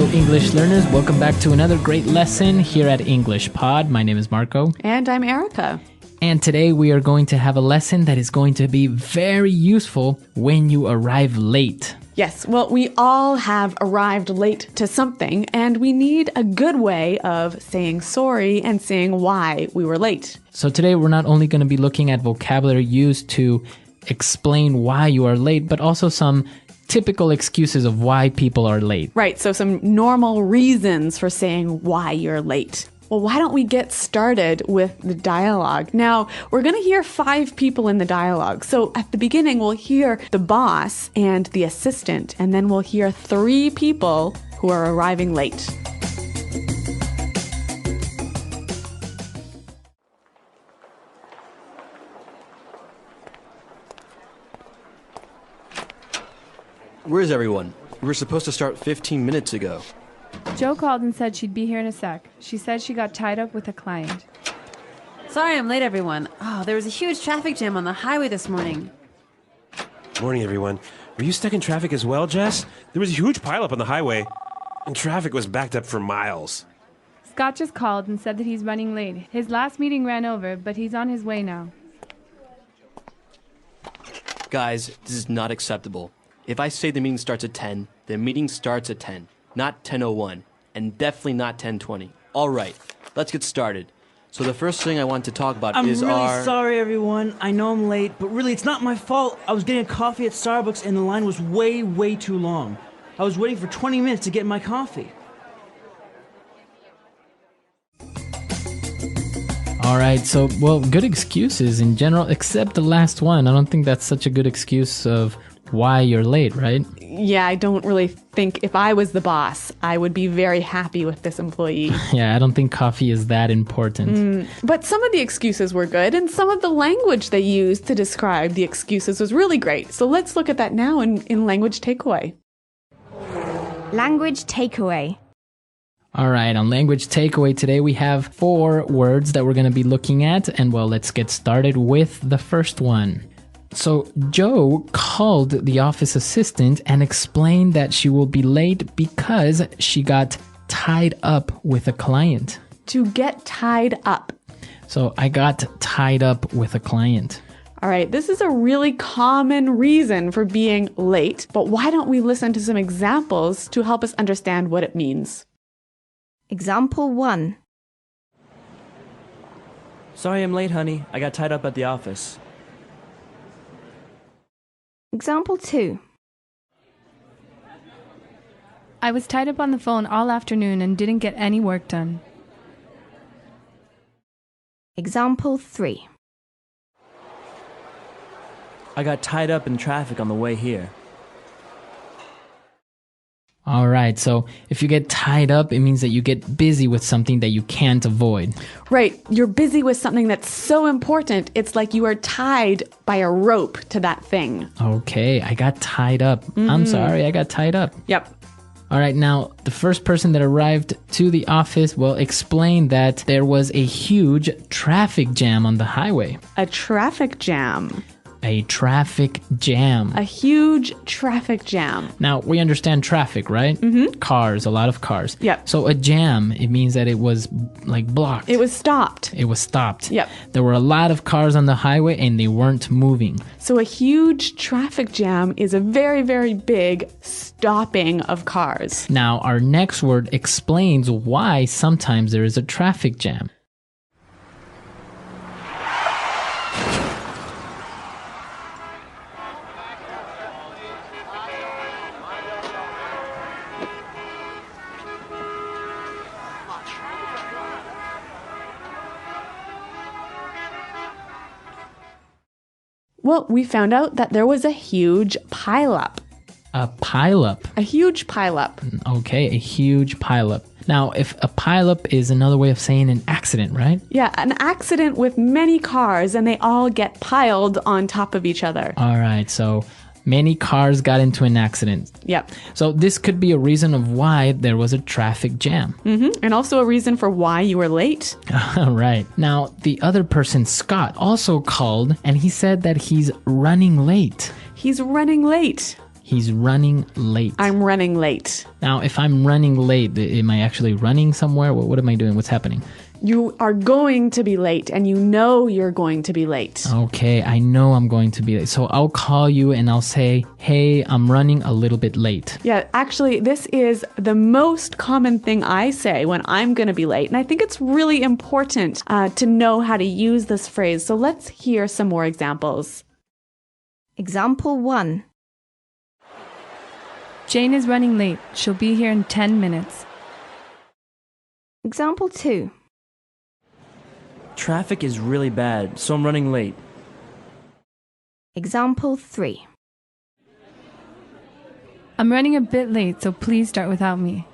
Hello, English learners. Welcome back to another great lesson here at English Pod. My name is Marco. And I'm Erica. And today we are going to have a lesson that is going to be very useful when you arrive late. Yes, well, we all have arrived late to something, and we need a good way of saying sorry and saying why we were late. So today we're not only going to be looking at vocabulary used to explain why you are late, but also some typical excuses of why people are late. Right, so some normal reasons for saying why you're late. Well, why don't we get started with the dialogue? Now, we're going to hear 5 people in the dialogue. So at the beginning, we'll hear the boss and the assistant, and then we'll hear 3 people who are arriving late. Where's everyone? We were supposed to start 15 minutes ago. Jo called and said she'd be here in a sec. She said she got tied up with a client. Sorry I'm late, everyone. Oh, there was a huge traffic jam on the highway this morning. Morning, everyone. Were you stuck in traffic as well, Jess? There was a huge pileup on the highway, and traffic was backed up for miles. Scott just called and said that he's running late. His last meeting ran over, but he's on his way now. Guys, this is not acceptable. If I say the meeting starts at 10, the meeting starts at 10, not 10:01, and definitely not 10:20. All right, let's get started. So the first thing I want to talk about is I'm really sorry, everyone. I know I'm late, but really, it's not my fault. I was getting a coffee at Starbucks, and the line was way too long. I was waiting for 20 minutes to get my coffee. All right, so, well, good excuses in general, except the last one. I don't think that's such a good excuse of why you're late, right? Yeah, I don't really think if I was the boss, I would be very happy with this employee. Yeah, I don't think coffee is that important. But some of the excuses were good, and some of the language they used to describe the excuses was really great. So let's look at that now in language takeaway. Language takeaway. All right, on language takeaway today, we have 4 words that we're going to be looking at. And well, let's get started with the first one. So Jo called the office assistant and explained that she will be late because she got tied up with a client. To get tied up. So I got tied up with a client. All right, this is a really common reason for being late, but why don't we listen to some examples to help us understand what it means? Example 1. Sorry I'm late, honey. I got tied up at the office. Example 2. I was tied up on the phone all afternoon and didn't get any work done. Example 3. I got tied up in traffic on the way here. All right, so if you get tied up, it means that you get busy with something that you can't avoid. Right, you're busy with something that's so important, it's like you are tied by a rope to that thing. Okay, I got tied up. I'm sorry, I got tied up. Yep. All right, now, the first person that arrived to the office will explain that there was a huge traffic jam on the highway. A traffic jam. A traffic jam. A huge traffic jam. Now, we understand traffic, right? Mm-hmm. Cars, a lot of cars. Yep. So a jam, it means that it was like blocked. It was stopped. It was stopped. Yep. There were a lot of cars on the highway and they weren't moving. So a huge traffic jam is a very big stopping of cars. Now, our next word explains why sometimes there is a traffic jam. Well, we found out that there was a huge pileup. A pileup. A huge pileup. Okay, a huge pileup. Now, if a pileup is another way of saying an accident, right? Yeah, an accident with many cars and they all get piled on top of each other. All right, so many cars got into an accident. Yep. So this could be a reason of why there was a traffic jam. And also a reason for why you were late. Right. Now, the other person, Scott, also called and he said that he's running late. He's running late. He's running late. I'm running late. Now, if I'm running late, am I actually running somewhere? What am I doing? What's happening? You are going to be late, and you know you're going to be late. Okay, I know I'm going to be late. So I'll call you and I'll say, hey, I'm running a little bit late. Yeah, actually, this is the most common thing I say when I'm going to be late. And I think it's really important to know how to use this phrase. So let's hear some more examples. Example 1. Jane is running late. She'll be here in 10 minutes. Example 2. Traffic is really bad, so I'm running late. Example 3. I'm running a bit late, so please start without me.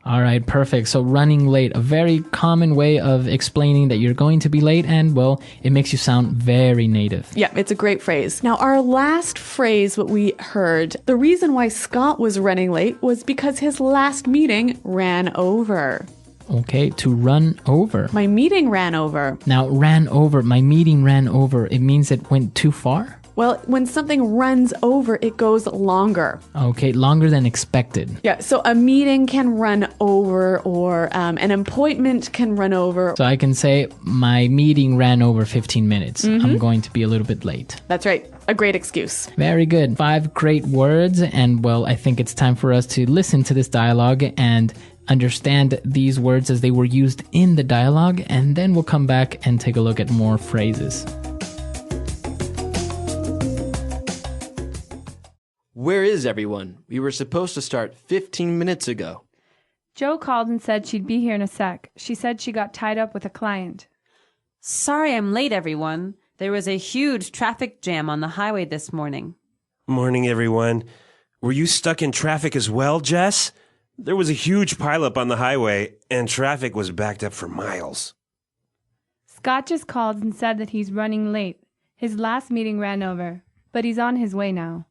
All right, perfect. So running late, a very common way of explaining that you're going to be late, and well, it makes you sound very native. Yeah, it's a great phrase. Now, our last phrase, what we heard, the reason why Scott was running late was because his last meeting ran over. Okay, to run over. My meeting ran over. Now, ran over, my meeting ran over, it means it went too far? Well, when something runs over, it goes longer. Okay, longer than expected. Yeah, so a meeting can run over, or an appointment can run over. So I can say, my meeting ran over 15 minutes. I'm going to be a little bit late. That's right. A great excuse. Very good. 5 great words. And well, I think it's time for us to listen to this dialogue and understand these words as they were used in the dialogue. And then we'll come back and take a look at more phrases. Where is everyone? We were supposed to start 15 minutes ago. Jo called and said she'd be here in a sec. She said she got tied up with a client. Sorry I'm late, everyone. There was a huge traffic jam on the highway this morning. Morning, everyone. Were you stuck in traffic as well, Jess? There was a huge pileup on the highway, and traffic was backed up for miles. Scott just called and said that he's running late. His last meeting ran over, but he's on his way now.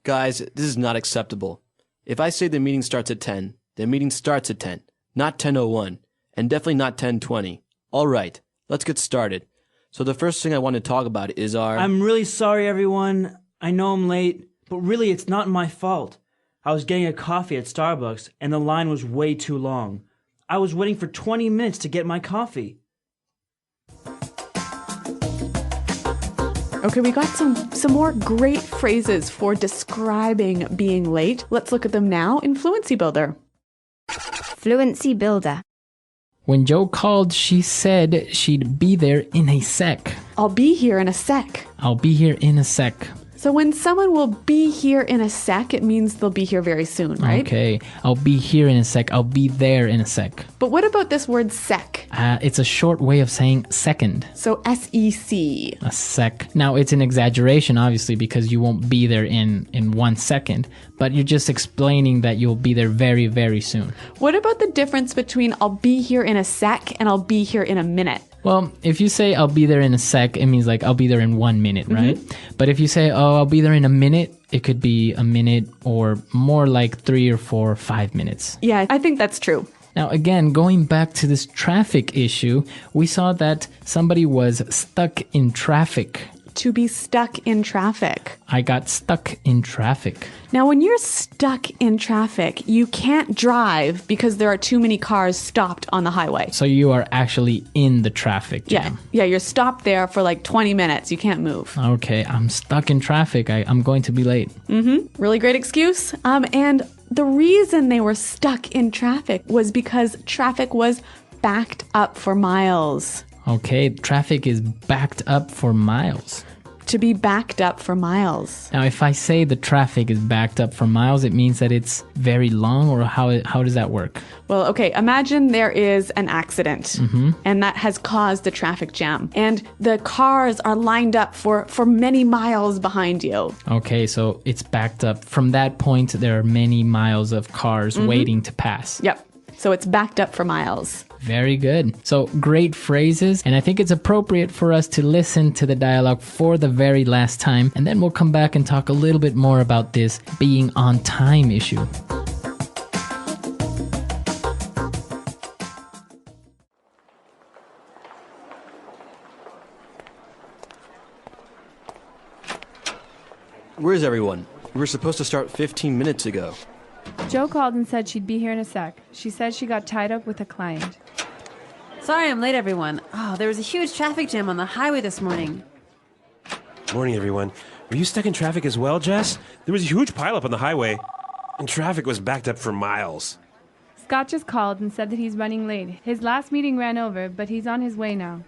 Guys, this is not acceptable. If I say the meeting starts at 10, the meeting starts at 10, not 10:01, and definitely not 10:20. All right, let's get started. So the first thing I want to talk about is our... I'm really sorry, everyone. I know I'm late, but really it's not my fault. I was getting a coffee at Starbucks, and the line was way too long. I was waiting for 20 minutes to get my coffee. Okay, we got some more great phrases for describing being late. Let's look at them now in Fluency Builder. Fluency Builder. When Jo called, she said she'd be there in a sec. I'll be here in a sec. I'll be here in a sec. So when someone will be here in a sec, it means they'll be here very soon, right? Okay, I'll be here in a sec. I'll be there in a sec. But what about this word sec? It's a short way of saying second. So S-E-C. A sec. Now, it's an exaggeration, obviously, because you won't be there in 1 second. But you're just explaining that you'll be there very, very soon. What about the difference between I'll be here in a sec and I'll be here in a minute? Well, if you say I'll be there in a sec, it means like I'll be there in 1 minute, right? But if you say, oh, I'll be there in a minute, it could be a minute or more like 3 or 4 or 5 minutes. Yeah, I think that's true. Now, again, going back to this traffic issue, we saw that somebody was stuck in traffic. To be stuck in traffic. I got stuck in traffic. Now, when you're stuck in traffic, you can't drive because there are too many cars stopped on the highway. So you are actually in the traffic jam. Yeah, you're stopped there for like 20 minutes. You can't move. Okay, I'm stuck in traffic. I'm going to be late. Really great excuse. And the reason they were stuck in traffic was because traffic was backed up for miles. Okay, traffic is backed up for miles. To be backed up for miles. Now, if I say the traffic is backed up for miles, it means that it's very long, or how does that work? Well, okay, imagine there is an accident and that has caused a traffic jam and the cars are lined up for many miles behind you. Okay, so it's backed up. From that point, there are many miles of cars waiting to pass. Yep. So it's backed up for miles. Very good. So great phrases. And I think it's appropriate for us to listen to the dialogue for the very last time. And then we'll come back and talk a little bit more about this being on time issue. Where is everyone? We were supposed to start 15 minutes ago. Joe called and said she'd be here in a sec. She said she got tied up with a client. Sorry I'm late, everyone. Oh, there was a huge traffic jam on the highway this morning. Morning, everyone. Were you stuck in traffic as well, Jess? There was a huge pileup on the highway, and traffic was backed up for miles. Scott just called and said that he's running late. His last meeting ran over, but he's on his way now.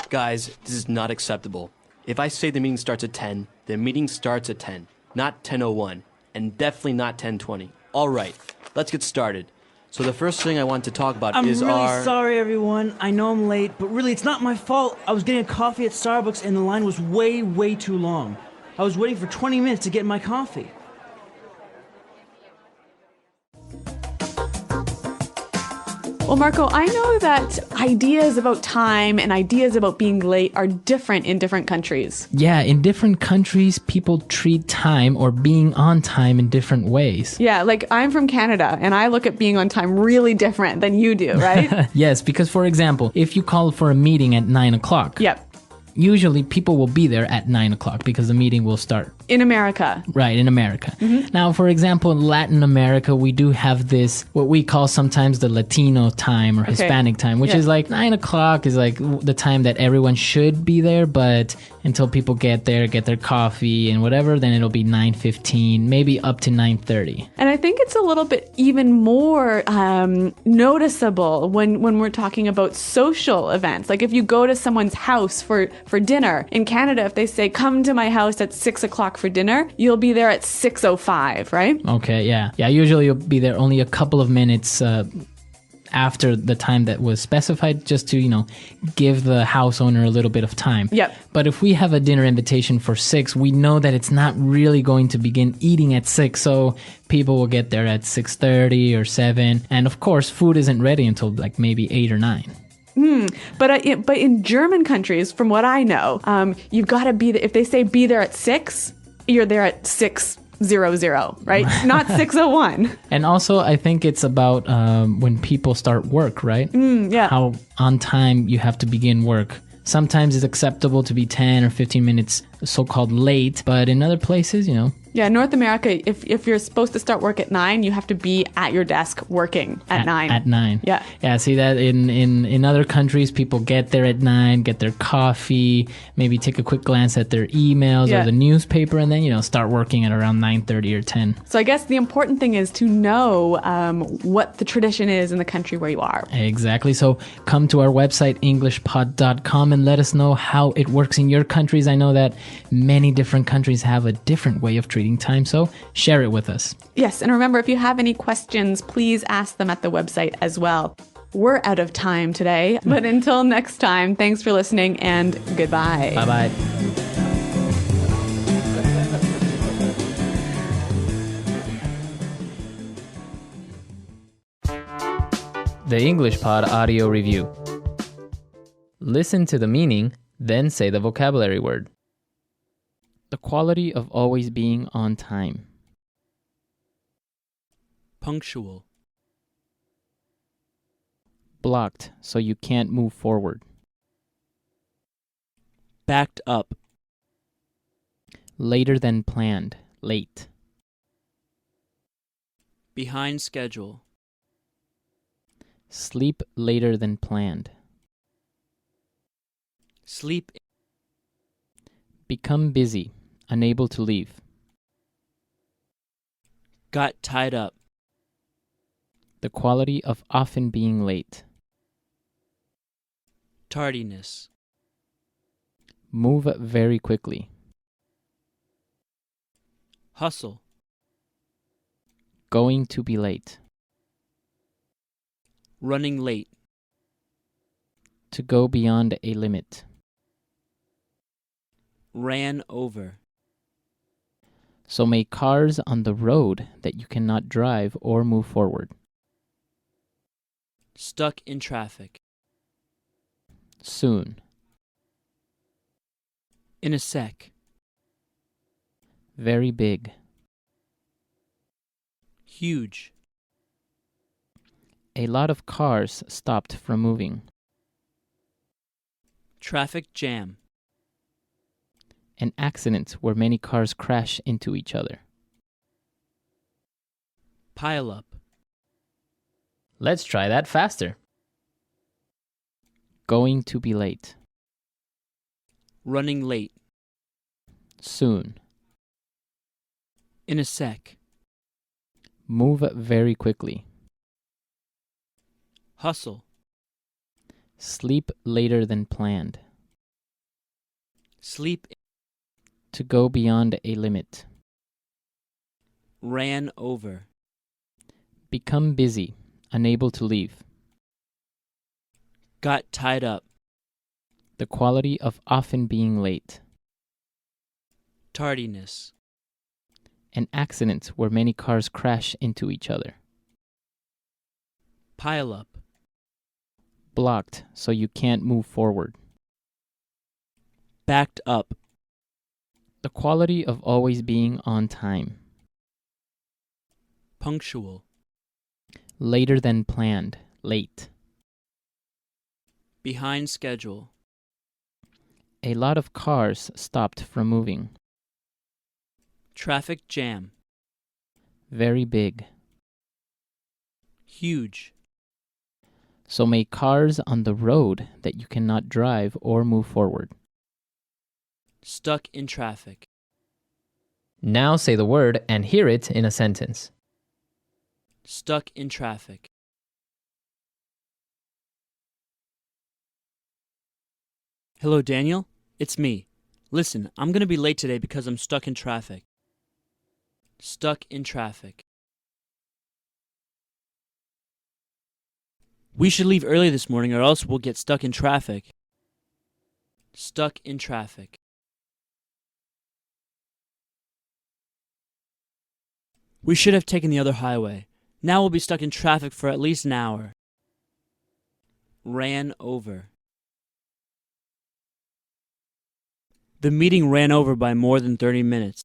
Guys, this is not acceptable. If I say the meeting starts at 10, the meeting starts at 10, not 10:01, and definitely not 10:20. All right, let's get started. So the first thing I want to talk about I'm is really sorry, everyone. I know I'm late, but really, it's not my fault. I was getting a coffee at Starbucks, and the line was way too long. I was waiting for 20 minutes to get my coffee. Well, Marco, I know that ideas about time and ideas about being late are different in different countries. Yeah, in different countries, people treat time or being on time in different ways. Yeah, like I'm from Canada and I look at being on time really different than you do, right? Yes, because for example, if you call for a meeting at 9 o'clock, Yep. usually people will be there at 9 o'clock because the meeting will start. In America. Right, in America. Now, for example, in Latin America, we do have this, what we call sometimes the Latino time or Hispanic time, which is like 9 o'clock is like the time that everyone should be there, but until people get there, get their coffee and whatever, then it'll be 9:15, maybe up to 9:30. And I think it's a little bit even more noticeable when we're talking about social events. Like if you go to someone's house for dinner, in Canada, if they say, come to my house at 6 o'clock for dinner, you'll be there at 6:05, right? Okay, yeah. Yeah, usually you'll be there only a couple of minutes after the time that was specified, just to, give the house owner a little bit of time. Yep. But if we have a dinner invitation for 6, we know that it's not really going to begin eating at 6, so people will get there at 6:30 or 7. And of course, food isn't ready until like maybe 8 or 9. But in German countries, from what I know, you've got to be there. If they say be there at 6, you're there at 6:00, right? Not 6:01. And also, I think it's about when people start work, right? Yeah. How on time you have to begin work. Sometimes it's acceptable to be 10 or 15 minutes so-called late, but in other places, Yeah, North America, if you're supposed to start work at 9, you have to be at your desk working at 9. At 9. Yeah. Yeah, see that in other countries, people get there at 9, get their coffee, maybe take a quick glance at their emails or the newspaper, and then, start working at around 9:30 or 10. So I guess the important thing is to know what the tradition is in the country where you are. Exactly. So come to our website, EnglishPod.com, and let us know how it works in your countries. I know that many different countries have a different way of treating time, so share it with us. Yes, and remember, if you have any questions, please ask them at the website as well. We're out of time today, but until next time, thanks for listening and goodbye. Bye-bye. The English Pod Audio Review. Listen to the meaning, then say the vocabulary word. The quality of always being on time. Punctual. Blocked, so you can't move forward. Backed up. Later than planned, late. Behind schedule. Sleep later than planned. Sleep. Become busy, unable to leave. Got tied up. The quality of often being late. Tardiness. Move very quickly. Hustle. Going to be late. Running late. To go beyond a limit. Ran over. So make cars on the road that you cannot drive or move forward. Stuck in traffic. Soon. In a sec. Very big. Huge. A lot of cars stopped from moving. Traffic jam. An accident where many cars crash into each other. Pile up. Let's try that faster. Going to be late. Running late. Soon. In a sec. Move very quickly. Hustle. Sleep later than planned. Sleep. To go beyond a limit. Ran over. Become busy, unable to leave. Got tied up. The quality of often being late. Tardiness. An accident where many cars crash into each other. Pile up. Blocked so you can't move forward. Backed up. The quality of always being on time. Punctual. Later than planned, late. Behind schedule. A lot of cars stopped from moving. Traffic jam. Very big. Huge. So many cars on the road that you cannot drive or move forward. Stuck in traffic. Now say the word and hear it in a sentence. Stuck in traffic. Hello, Daniel. It's me. Listen, I'm going to be late today because I'm stuck in traffic. Stuck in traffic. We should leave early this morning or else we'll get stuck in traffic. Stuck in traffic. We should have taken the other highway. Now we'll be stuck in traffic for at least an hour. Ran over. The meeting ran over by more than 30 minutes.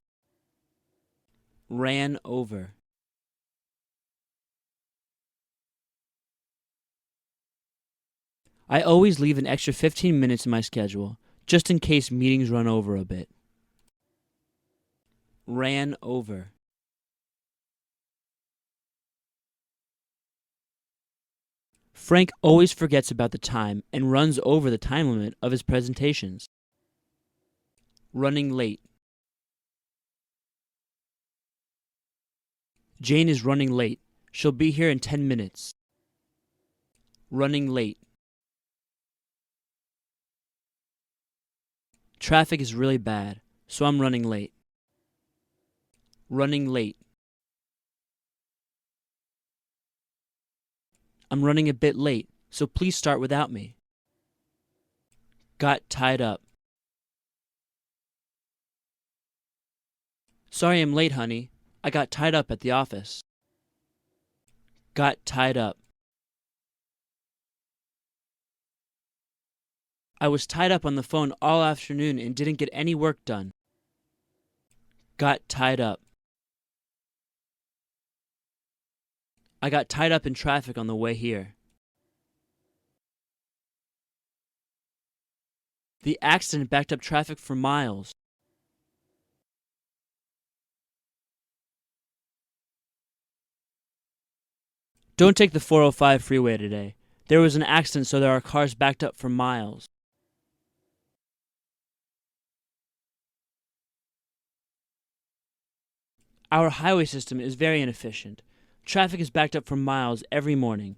Ran over. I always leave an extra 15 minutes in my schedule, just in case meetings run over a bit. Ran over. Frank always forgets about the time and runs over the time limit of his presentations. Running late. Jane is running late. She'll be here in 10 minutes. Running late. Traffic is really bad, so I'm running late. Running late. I'm running a bit late, so please start without me. Got tied up. Sorry I'm late, honey. I got tied up at the office. Got tied up. I was tied up on the phone all afternoon and didn't get any work done. Got tied up. I got tied up in traffic on the way here. The accident backed up traffic for miles. Don't take the 405 freeway today. There was an accident, so there are cars backed up for miles. Our highway system is very inefficient. Traffic is backed up for miles every morning.